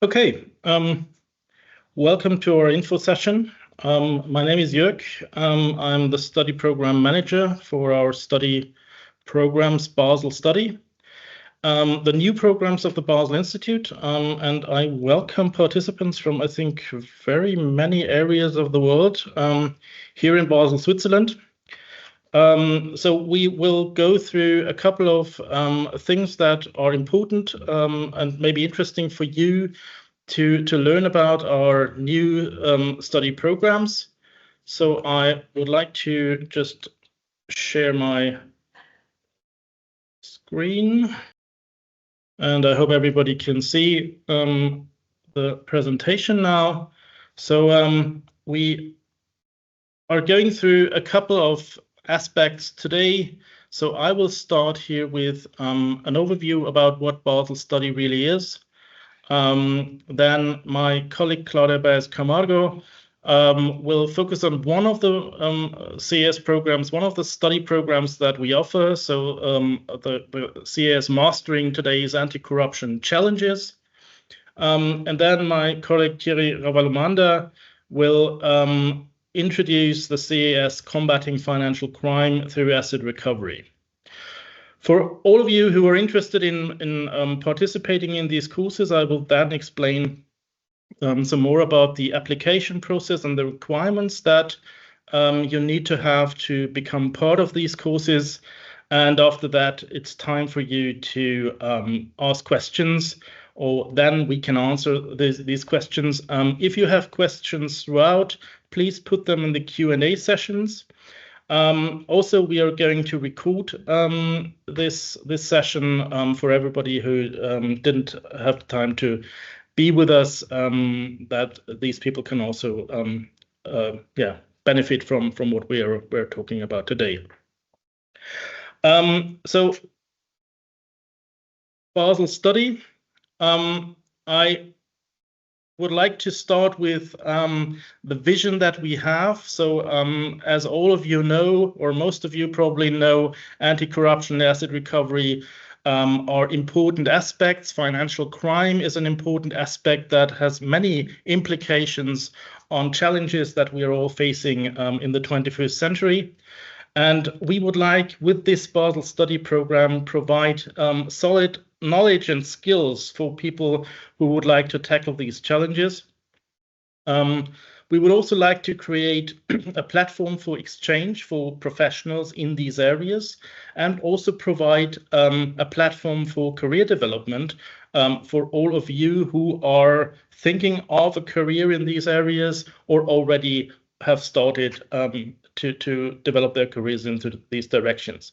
Okay, welcome to our info session. My name is Jörg. I'm the study program manager for our study programs Basel STUDY, the new programs of the Basel Institute, and I welcome participants from, I think, very many areas of the world here in Basel, Switzerland. So we will go through a couple of things that are important and maybe interesting for you to learn about our new study programs. So I would like to just share my screen, and I hope everybody can see the presentation now. So we are going through a couple of aspects today. So I will start here with an overview about what Basel STUDY really is. Then my colleague Claudia Baez Camargo will focus on one of the CAS programs, one of the study programs that we offer. So the CAS Mastering Today's Anti-Corruption Challenges. And then my colleague Thierry Ravalumanda will introduce the CAS Combating Financial Crime Through Asset Recovery. For all of you who are interested in participating in these courses, I will then explain some more about the application process and the requirements that you need to have to become part of these courses. And after that, it's time for you to ask questions, or then we can answer these questions. If you have questions throughout, please put them in the Q&A sessions. Also, we are going to record this session for everybody who didn't have time to be with us, that these people can also benefit from what we're talking about today. So Basel STUDY. I would like to start with the vision that we have. So as all of you know, or most of you probably know, anti-corruption and asset recovery are important aspects. Financial crime is an important aspect that has many implications on challenges that we are all facing in the 21st century. And we would like, with this Basel STUDY program, provide solid knowledge and skills for people who would like to tackle these challenges. We would also like to create a platform for exchange for professionals in these areas, and also provide a platform for career development for all of you who are thinking of a career in these areas or already have started to develop their careers into these directions.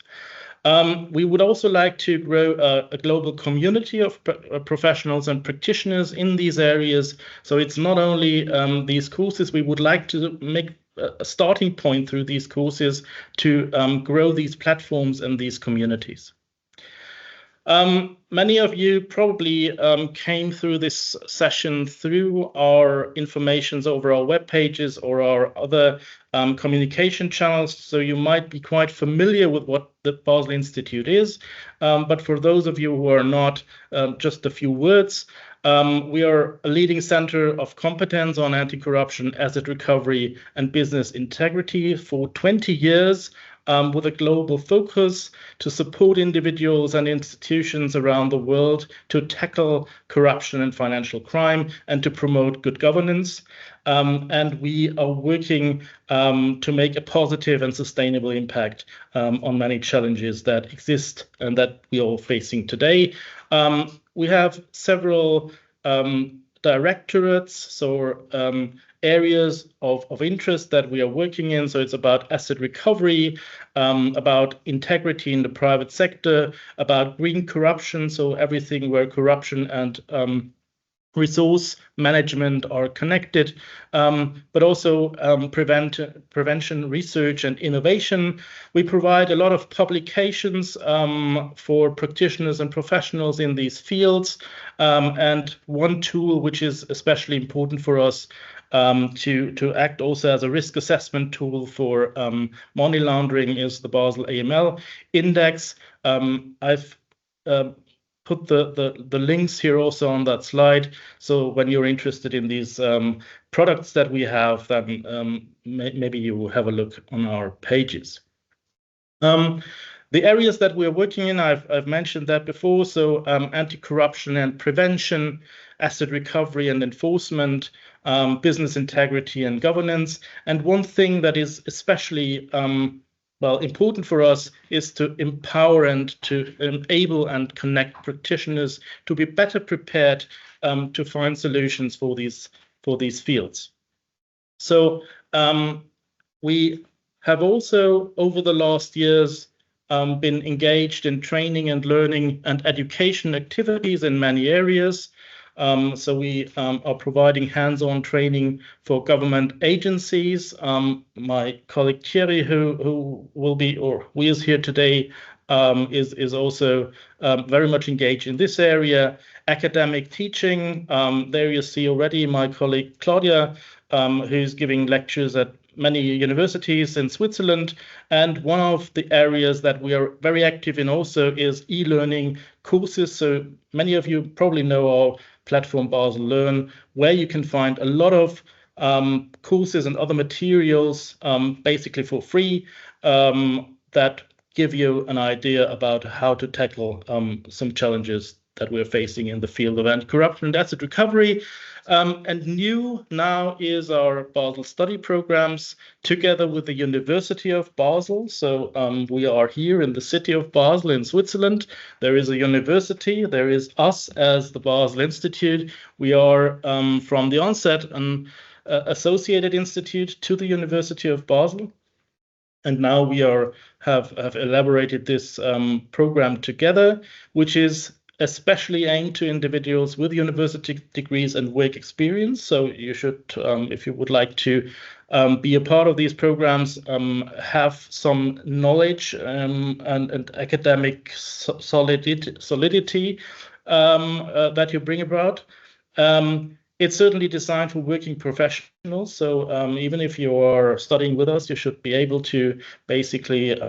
We would also like to grow a global community of professionals and practitioners in these areas. So it's not only these courses, we would like to make a starting point through these courses to grow these platforms and these communities. Many of you probably came through this session through our informations over our web pages or our other communication channels, so you might be quite familiar with what the Basel Institute is. But for those of you who are not, just a few words. We are a leading center of competence on anti-corruption, asset recovery, and business integrity for 20 years. With a global focus to support individuals and institutions around the world to tackle corruption and financial crime and to promote good governance. And we are working to make a positive and sustainable impact on many challenges that exist and that we are facing today. We have several directorates, so areas of interest that we are working in. So it's about asset recovery, about integrity in the private sector, about green corruption, so everything where corruption and resource management are connected, but also prevention, research, and innovation. We provide a lot of publications for practitioners and professionals in these fields. And one tool which is especially important for us to act also as a risk assessment tool for money laundering is the Basel AML Index. I've put the links here also on that slide. So when you're interested in these products that we have, then maybe you will have a look on our pages. The areas that we're working in, I've mentioned that before. So anti-corruption and prevention, asset recovery and enforcement, business integrity and governance. And one thing that is especially important for us is to empower and to enable and connect practitioners to be better prepared to find solutions for these fields. So we have also, over the last years, been engaged in training and learning and education activities in many areas. So we are providing hands-on training for government agencies. My colleague Thierry, who is here today, is also very much engaged in this area. Academic teaching, there you see already my colleague Claudia, who's giving lectures at many universities in Switzerland. And one of the areas that we are very active in also is e-learning courses. So many of you probably know our platform Basel Learn, where you can find a lot of courses and other materials basically for free that give you an idea about how to tackle some challenges that we're facing in the field of anti-corruption and asset recovery. And new now is our Basel STUDY programs together with the University of Basel. So we are here in the city of Basel in Switzerland. There is a university, there is us as the Basel Institute. We are from the onset an associated institute to the University of Basel. And now we have elaborated this program together, which is especially aimed to individuals with university degrees and work experience. So you should, if you would like to be a part of these programs, have some knowledge and academic solidity that you bring about. It's certainly designed for working professionals. So even if you are studying with us, you should be able to basically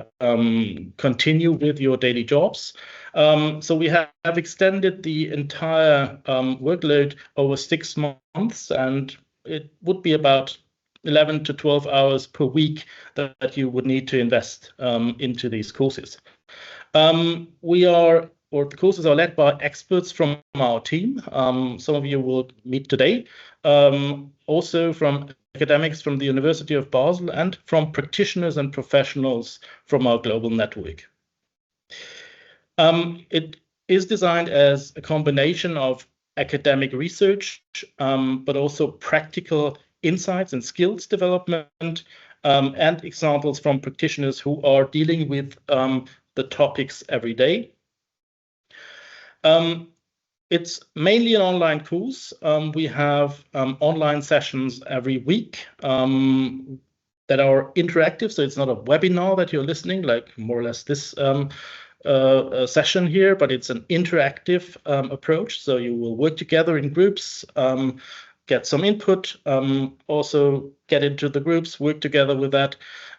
continue with your daily jobs. So we have extended the entire workload over 6 months, and it would be about 11 to 12 hours per week that you would need to invest into these courses. The courses are led by experts from our team. Some of you will meet today, also from academics from the University of Basel and from practitioners and professionals from our global network. It is designed as a combination of academic research, but also practical insights and skills development, and examples from practitioners who are dealing with the topics every day. It's mainly an online course. We have online sessions every week that are interactive. So it's not a webinar that you're listening, like more or less this session here, but it's an interactive approach. So you will work together in groups, get some input, also get into the groups, work together with that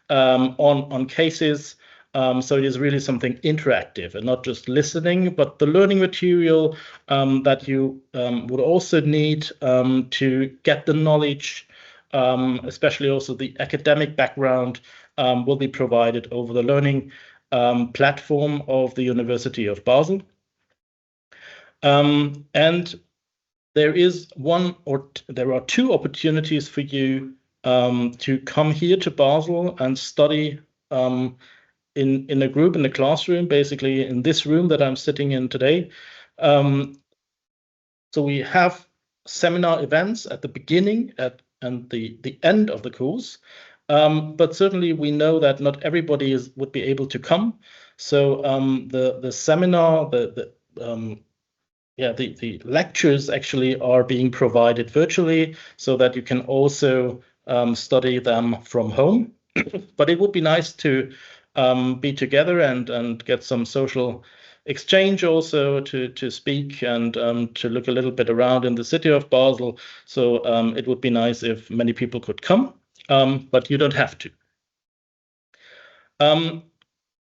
on cases. So it is really something interactive and not just listening, but the learning material that you would also need to get the knowledge, especially also the academic background, will be provided over the learning platform of the University of Basel. And there are 2 opportunities for you to come here to Basel and study in a group, in a classroom, basically in this room that I'm sitting in today. So we have seminar events at the beginning and the end of the course. But certainly we know that not everybody would be able to come. So the seminar, the lectures actually are being provided virtually so that you can also study them from home. But it would be nice to be together and get some social exchange also to speak and to look a little bit around in the city of Basel. So it would be nice if many people could come, but you don't have to.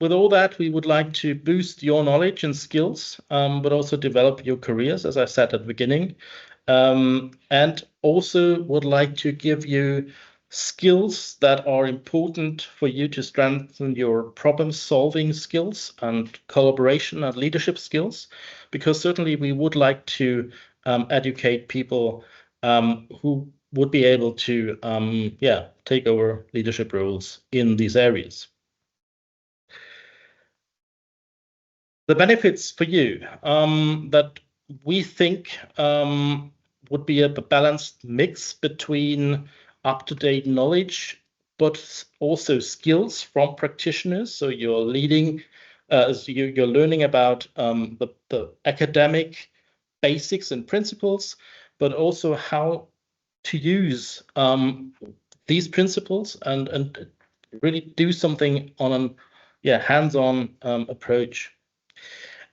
with all that, we would like to boost your knowledge and skills, but also develop your careers, as I said at the beginning. And also would like to give you skills that are important for you to strengthen your problem-solving skills and collaboration and leadership skills, because certainly we would like to educate people who would be able to take over leadership roles in these areas. The benefits for you that we think would be a balanced mix between up-to-date knowledge, but also skills from practitioners. So you're leading, you're learning about the academic basics and principles, but also how to use these principles and really do something on a hands-on approach.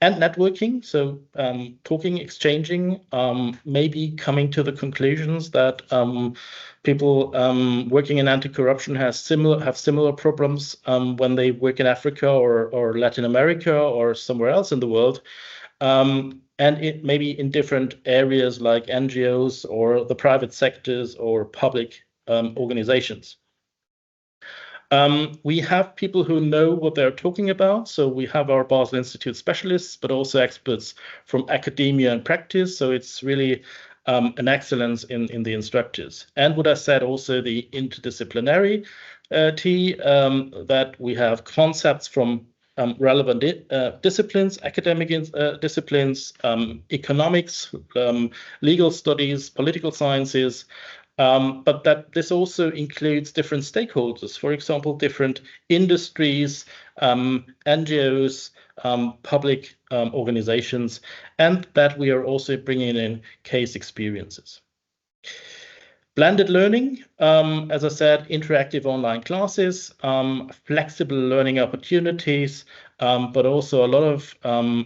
And networking, so talking, exchanging, maybe coming to the conclusions that people working in anti-corruption have similar problems when they work in Africa or Latin America or somewhere else in the world, and it maybe in different areas like NGOs or the private sectors or public organizations. We have people who know what they're talking about. So we have our Basel Institute specialists, but also experts from academia and practice. So it's really an excellence in the instructors. And what I said, also the interdisciplinary that we have concepts from relevant disciplines, academic disciplines, economics, legal studies, political sciences, but that this also includes different stakeholders, for example, different industries, NGOs, public organizations, and that we are also bringing in case experiences. Blended learning, as I said, interactive online classes, flexible learning opportunities, but also a lot of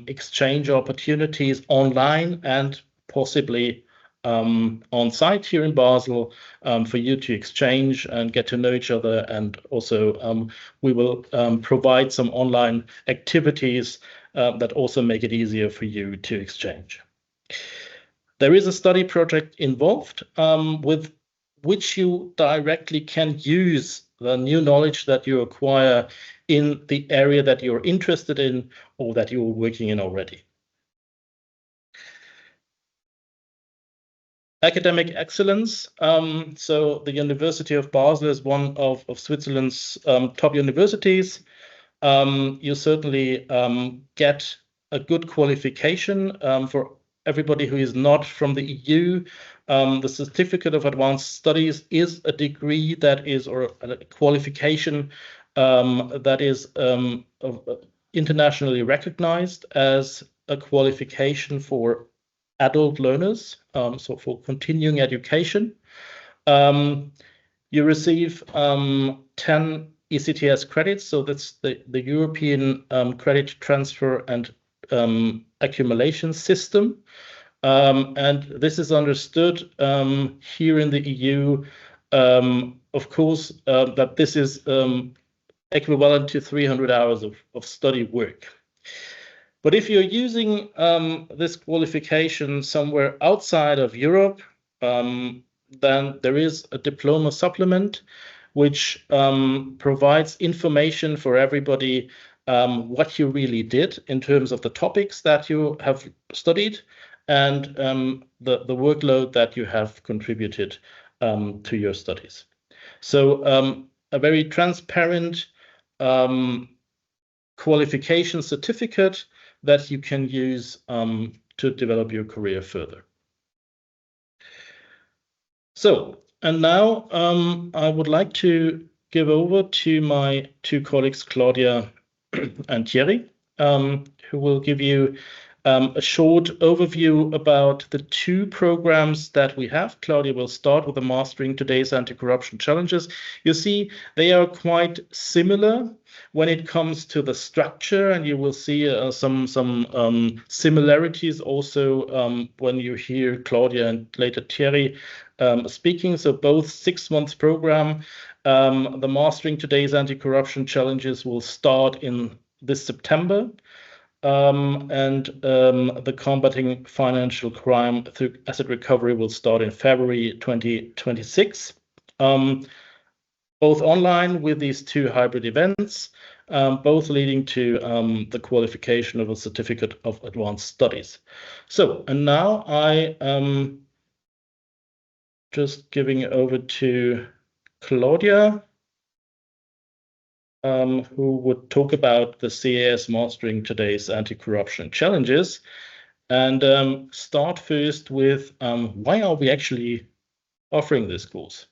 exchange opportunities online and possibly on site here in Basel for you to exchange and get to know each other. And also we will provide some online activities that also make it easier for you to exchange. There is a study project involved with which you directly can use the new knowledge that you acquire in the area that you're interested in or that you're working in already. Academic excellence. So the University of Basel is one of Switzerland's top universities. You certainly get a good qualification for everybody who is not from the EU. The Certificate of Advanced Studies is a degree that is, or a qualification that is internationally recognized as a qualification for adult learners, so for continuing education. You receive 10 ECTS credits, so that's the European Credit Transfer and Accumulation System. And this is understood here in the EU, of course, that this is equivalent to 300 hours of study work. But if you're using this qualification somewhere outside of Europe, then there is a diploma supplement which provides information for everybody what you really did in terms of the topics that you have studied and the workload that you have contributed to your studies. So a very transparent qualification certificate that you can use to develop your career further. So, and now I would like to give over to my two colleagues, Claudia and Thierry, who will give you a short overview about the two programs that we have. Claudia will start with the Mastering Today's Anti-Corruption Challenges. You see, they are quite similar when it comes to the structure, and you will see some similarities also when you hear Claudia and later Thierry speaking. So both 6 months program. The Mastering Today's Anti-Corruption Challenges will start in this September. The Combating Financial Crime Through Asset Recovery will start in February 2026. Both online with these 2 hybrid events, both leading to the qualification of a Certificate of Advanced Studies. So, and now I am just giving over to Claudia, who would talk about the CAS Mastering Today's Anti-Corruption Challenges, and start first with why are we actually offering this course?